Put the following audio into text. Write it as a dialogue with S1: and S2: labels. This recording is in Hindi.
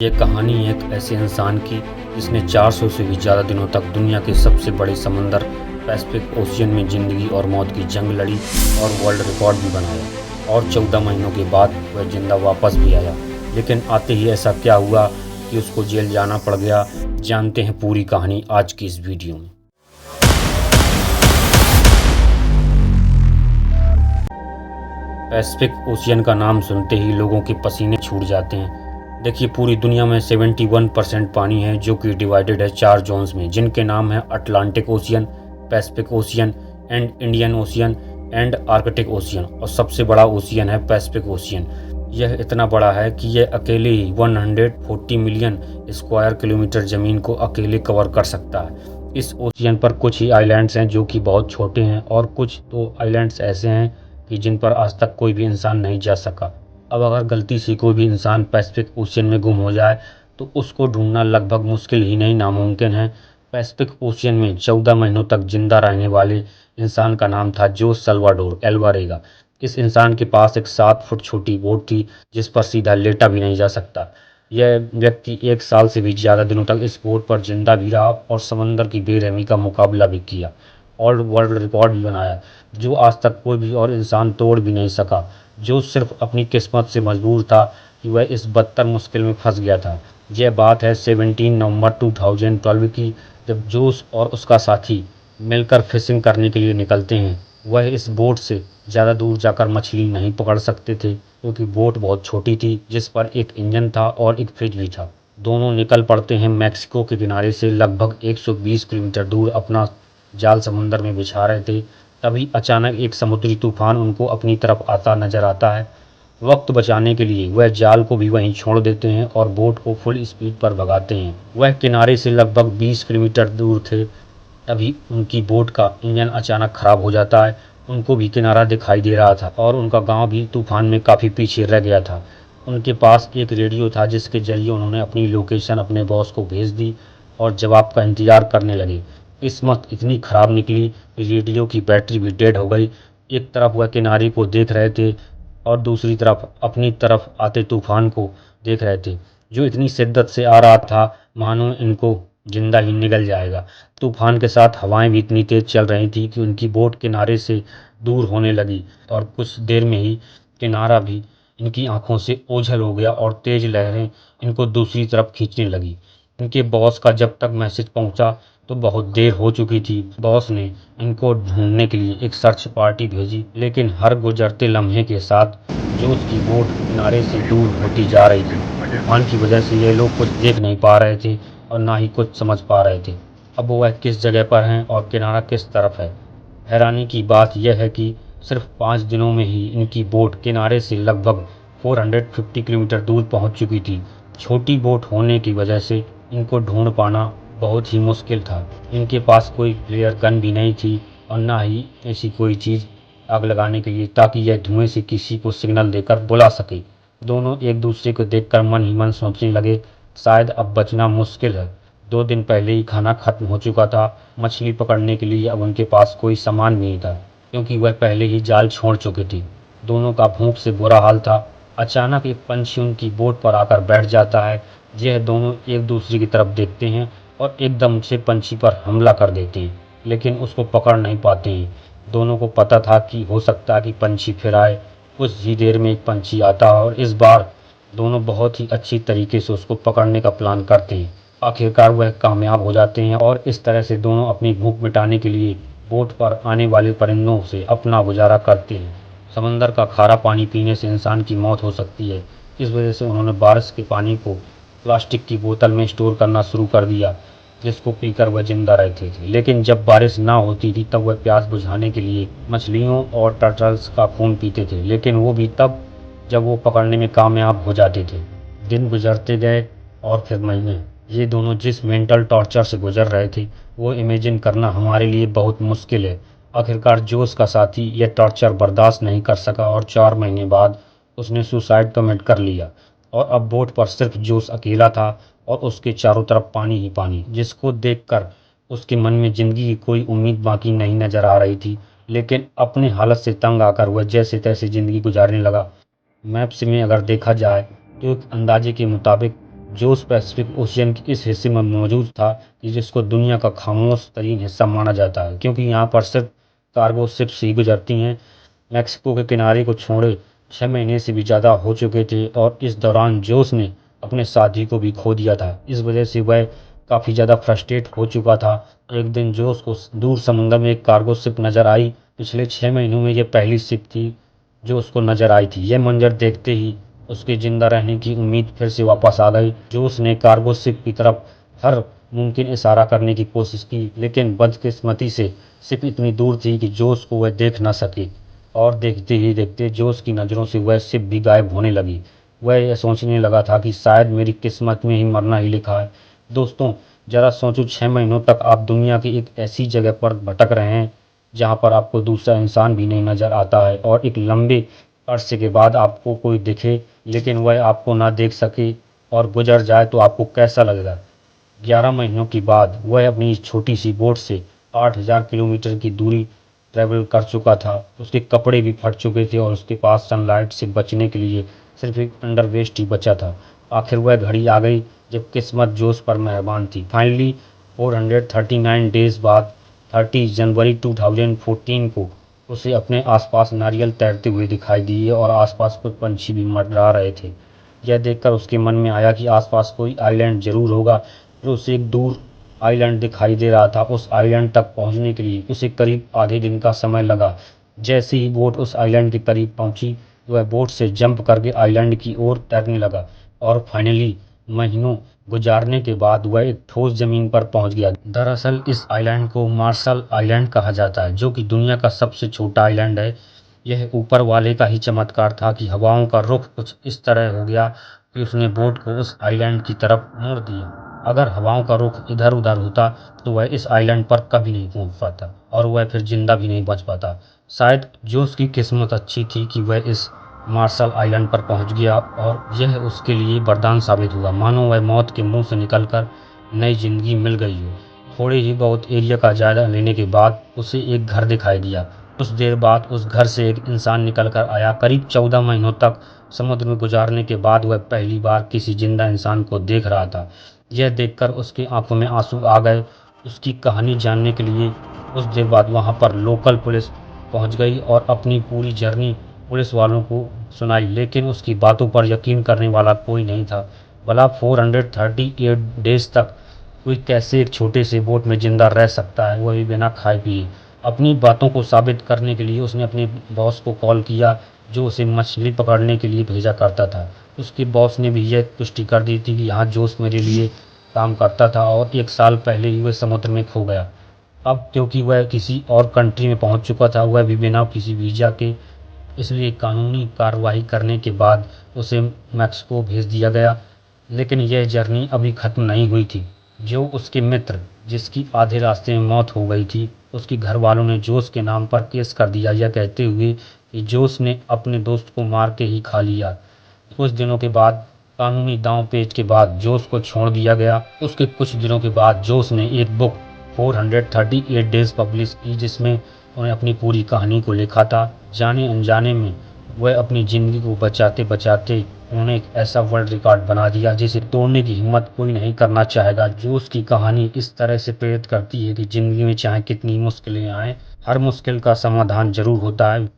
S1: ये कहानी एक ऐसे इंसान की जिसने 400 से भी ज़्यादा दिनों तक दुनिया के सबसे बड़े समंदर पैसिफिक ओशियन में ज़िंदगी और मौत की जंग लड़ी और वर्ल्ड रिकॉर्ड भी बनाया और 14 महीनों के बाद वह जिंदा वापस भी आया। लेकिन आते ही ऐसा क्या हुआ कि उसको जेल जाना पड़ गया। जानते हैं पूरी कहानी आज की इस वीडियो में। पैसिफिक ओशियन का नाम सुनते ही लोगों के पसीने छूट जाते हैं। देखिए, पूरी दुनिया में 71% पानी है जो कि डिवाइडेड है 4 जोन्स में, जिनके नाम है Atlantic ocean, Pacific ocean and Indian ocean and Arctic ocean. और सबसे बड़ा ओशियन है पैसिफिक ओशियन। यह इतना बड़ा है कि यह अकेले ही 140 मिलियन स्क्वायर किलोमीटर ज़मीन को अकेले कवर कर सकता है। इस ओशियन पर कुछ ही आइलैंड्स हैं जो कि बहुत छोटे हैं और कुछ तो आइलैंड्स ऐसे हैं कि जिन पर आज तक कोई भी इंसान नहीं जा सका। अब अगर गलती से कोई भी इंसान पैसिफिक ओशियन में गुम हो जाए तो उसको ढूंढना लगभग मुश्किल ही नहीं नामुमकिन है। पैसिफिक ओशियन में 14 महीनों तक जिंदा रहने वाले इंसान का नाम था जोस सल्वाडोर एल्वारेगा। इस इंसान के पास एक 7 फुट छोटी बोट थी जिस पर सीधा लेटा भी नहीं जा सकता। यह व्यक्ति 1 साल से भी ज़्यादा दिनों तक इस बोट पर जिंदा भी रहा और समंदर की बेरहमी का मुकाबला भी किया और वर्ल्ड रिकॉर्ड भी बनाया जो आज तक कोई भी और इंसान तोड़ भी नहीं सका। जो सिर्फ अपनी किस्मत से मजबूर था कि वह इस बदतर मुश्किल में फंस गया था। यह बात है 17 नवंबर 2012 की, जब जोस और उसका साथी मिलकर फिशिंग करने के लिए निकलते हैं। वह इस बोट से ज़्यादा दूर जाकर मछली नहीं पकड़ सकते थे क्योंकि बोट बहुत छोटी थी जिस पर एक इंजन था और एक फ्रिज भी था। दोनों निकल पड़ते हैं मैक्सिको के किनारे से लगभग 120 किलोमीटर दूर अपना जाल समुद्र में बिछा रहे थे। तभी अचानक एक समुद्री तूफान उनको अपनी तरफ आता नजर आता है। वक्त बचाने के लिए वह जाल को भी वहीं छोड़ देते हैं और बोट को फुल स्पीड पर भगाते हैं। वह किनारे से लगभग 20 किलोमीटर दूर थे। तभी उनकी बोट का इंजन अचानक खराब हो जाता है। उनको भी किनारा दिखाई दे रहा था और उनका गांव भी तूफान में काफ़ी पीछे रह गया था। उनके पास एक रेडियो था जिसके जरिए उन्होंने अपनी लोकेशन अपने बॉस को भेज दी और जवाब का इंतज़ार करने लगे। किस्मत इतनी ख़राब निकली कि रेडियो की बैटरी भी डेड हो गई। एक तरफ वह किनारे को देख रहे थे और दूसरी तरफ अपनी तरफ आते तूफान को देख रहे थे जो इतनी शिद्दत से आ रहा था मानो इनको जिंदा ही निगल जाएगा। तूफान के साथ हवाएं भी इतनी तेज चल रही थी कि उनकी बोट किनारे से दूर होने लगी और कुछ देर में ही किनारा भी इनकी आंखों से ओझल हो गया और तेज लहरें इनको दूसरी तरफ खींचने लगी। इनके बॉस का जब तक मैसेज पहुंचा तो बहुत देर हो चुकी थी। बॉस ने इनको ढूंढने के लिए एक सर्च पार्टी भेजी, लेकिन हर गुजरते लम्हे के साथ जो उसकी बोट किनारे से दूर होती जा रही थी। तूफान की वजह से ये लोग कुछ देख नहीं पा रहे थे और ना ही कुछ समझ पा रहे थे अब वह किस जगह पर हैं और किनारा किस तरफ है। हैरानी की बात यह है कि सिर्फ 5 दिनों में ही इनकी बोट किनारे से लगभग 450 किलोमीटर दूर पहुंच चुकी थी। छोटी बोट होने की वजह से इनको ढूंढ पाना बहुत ही मुश्किल था। इनके पास कोई फ्लेयर गन भी नहीं थी और ना ही ऐसी कोई चीज़ आग लगाने के लिए ताकि यह धुएं से किसी को सिग्नल देकर बुला सके। दोनों एक दूसरे को देखकर मन ही मन सोचने लगे, शायद अब बचना मुश्किल है। 2 दिन पहले ही खाना खत्म हो चुका था। मछली पकड़ने के लिए अब उनके पास कोई सामान भी नहीं था क्योंकि वह पहले ही जाल छोड़ चुके थे। दोनों का भूख से बुरा हाल था। अचानक एक पंछी उनकी बोट पर आकर बैठ जाता है। यह दोनों एक दूसरे की तरफ देखते हैं और एकदम से पंछी पर हमला कर देते हैं, लेकिन उसको पकड़ नहीं पाते हैं। दोनों को पता था कि हो सकता है कि पंछी फिर आए। कुछ ही देर में एक पंछी आता है और इस बार दोनों बहुत ही अच्छी तरीके से उसको पकड़ने का प्लान करते हैं। आखिरकार वह कामयाब हो जाते हैं और इस तरह से दोनों अपनी भूख मिटाने के लिए बोट पर आने वाले परिंदों से अपना गुजारा करते हैं। समंदर का खारा पानी पीने से इंसान की मौत हो सकती है। इस वजह से उन्होंने बारिश के पानी को प्लास्टिक की बोतल में स्टोर करना शुरू कर दिया जिसको पीकर वह जिंदा रहते थे। लेकिन जब बारिश ना होती थी तब वह प्यास बुझाने के लिए मछलियों और टर्टल्स का खून पीते थे, लेकिन वो भी तब जब वो पकड़ने में कामयाब हो जाते थे। दिन गुजरते गए और फिर महीने। ये दोनों जिस मेंटल टॉर्चर से गुजर रहे थे वो इमेजिन करना हमारे लिए बहुत मुश्किल है। आखिरकार जोश का साथी यह टॉर्चर बर्दाश्त नहीं कर सका और 4 महीने बाद उसने सुसाइड कमिट कर लिया। और अब बोट पर सिर्फ जोश अकेला था और उसके चारों तरफ पानी ही पानी, जिसको देखकर उसके मन में जिंदगी की कोई उम्मीद बाकी नहीं नजर आ रही थी। लेकिन अपने हालत से तंग आकर वह जैसे तैसे जिंदगी गुजारने लगा। मैप्स में अगर देखा जाए तो एक अंदाजे के मुताबिक जोश पैसिफिक ओशियन के इस हिस्से में मौजूद था कि जिसको दुनिया का खामोश तरीन हिस्सा माना जाता है, क्योंकि यहाँ पर सिर्फ कार्गो शिप्स ही गुजरती हैं। मैक्सिको के किनारे को छोड़े 6 महीने से भी ज़्यादा हो चुके थे और इस दौरान जोश ने अपने साथी को भी खो दिया था। इस वजह से वह काफ़ी ज़्यादा फ्रस्ट्रेट हो चुका था। एक दिन जोश को दूर समुद्र में एक कार्गो शिप नज़र आई। पिछले 6 महीनों में यह पहली शिप थी जो उसको नज़र आई थी। यह मंजर देखते ही उसके जिंदा रहने की उम्मीद फिर से वापस आ गई। जोश ने कार्गो शिप की तरफ हर मुमकिन इशारा करने की कोशिश की, लेकिन बदकिस्मती से शिप इतनी दूर थी कि जोश को वह देख न सके और देखते ही देखते जोश की नज़रों से वह शिप भी गायब होने लगी। वह यह सोचने लगा था कि शायद मेरी किस्मत में ही मरना ही लिखा है। दोस्तों, जरा सोचो, 6 महीनों तक आप दुनिया की एक ऐसी जगह पर भटक रहे हैं जहाँ पर आपको दूसरा इंसान भी नहीं नजर आता है और एक लंबे अरसे के बाद आपको कोई दिखे लेकिन वह आपको ना देख सके और गुजर जाए तो आपको कैसा लगेगा। 11 महीनों के बाद वह अपनी इस छोटी सी बोट से 8,000 किलोमीटर की दूरी ट्रैवल कर चुका था। उसके कपड़े भी फट चुके थे और उसके पास सनलाइट से बचने के लिए सिर्फ एक अंडरवेस्ट ही बचा था। आखिर वह घड़ी आ गई जब किस्मत जोश पर मेहरबान थी। फाइनली 439 डेज बाद 30 जनवरी 2014 को उसे अपने आसपास नारियल तैरते हुए दिखाई दिए और आसपास कुछ पंछी भी मंडरा रहे थे। यह देखकर उसके मन में आया कि आसपास कोई आइलैंड जरूर होगा। फिर उसे एक दूर आइलैंड दिखाई दे रहा था। उस आइलैंड तक पहुंचने के लिए उसे करीब आधे दिन का समय लगा। जैसे ही बोट उस आइलैंड के करीब पहुंची, वह बोट से जंप करके आइलैंड की ओर तैरने लगा और फाइनली महीनों गुजारने के बाद वह एक ठोस जमीन पर पहुंच गया। दरअसल इस आइलैंड को मार्शल आइलैंड कहा जाता है, जो कि दुनिया का सबसे छोटा आइलैंड है। यह ऊपर वाले का ही चमत्कार था कि हवाओं का रुख कुछ इस तरह हो गया कि उसने बोट को उस आइलैंड की तरफ मोड़ दिया। अगर हवाओं का रुख इधर उधर होता तो वह इस आइलैंड पर कभी नहीं पहुंच पाता और वह फिर जिंदा भी नहीं बच पाता। शायद जो उसकी किस्मत अच्छी थी कि वह इस मार्शल आइलैंड पर पहुंच गया और यह उसके लिए वरदान साबित हुआ, मानो वह मौत के मुंह से निकलकर नई जिंदगी मिल गई हो। थोड़े ही बहुत एरिया का जायजा लेने के बाद उसे एक घर दिखाई दिया। कुछ देर बाद उस घर से एक इंसान निकल कर आया। करीब 14 महीनों तक समुद्र में गुजारने के बाद वह पहली बार किसी जिंदा इंसान को देख रहा था। यह देखकर उसकी आंखों में आंसू आ गए। उसकी कहानी जानने के लिए कुछ देर बाद वहां पर लोकल पुलिस पहुंच गई और अपनी पूरी जर्नी पुलिस वालों को सुनाई, लेकिन उसकी बातों पर यकीन करने वाला कोई नहीं था। भला 438 डेज तक कोई कैसे एक छोटे से बोट में जिंदा रह सकता है, वह भी बिना खाए पिए। अपनी बातों को साबित करने के लिए उसने अपने बॉस को कॉल किया, जो उसे मछली पकड़ने के लिए भेजा करता था। उसके बॉस ने भी यह पुष्टि कर दी थी कि यहाँ जोश मेरे लिए काम करता था और 1 साल पहले ही वह समुद्र में खो गया। अब क्योंकि वह किसी और कंट्री में पहुंच चुका था, वह भी बिना किसी वीज़ा के, इसलिए कानूनी कार्रवाई करने के बाद उसे मैक्सिको भेज दिया गया। लेकिन यह जर्नी अभी खत्म नहीं हुई थी। जो उसके मित्र, जिसकी आधे रास्ते में मौत हो गई थी, उसके घर वालों ने जोश के नाम पर केस कर दिया, यह कहते हुए कि जोश ने अपने दोस्त को मार के ही खा लिया। कुछ दिनों के बाद कानूनी दांव पेच के बाद जोश को छोड़ दिया गया। उसके कुछ दिनों के बाद जोश ने एक बुक 438 डेज पब्लिश की, जिसमें उन्हें अपनी पूरी कहानी को लिखा था। जाने अनजाने में वह अपनी ज़िंदगी को बचाते बचाते उन्होंने एक ऐसा वर्ल्ड रिकॉर्ड बना दिया जिसे तोड़ने की हिम्मत कोई नहीं करना चाहेगा। जो उसकी कहानी इस तरह से प्रेरित करती है कि ज़िंदगी में चाहे कितनी मुश्किलें आएं, हर मुश्किल का समाधान जरूर होता है।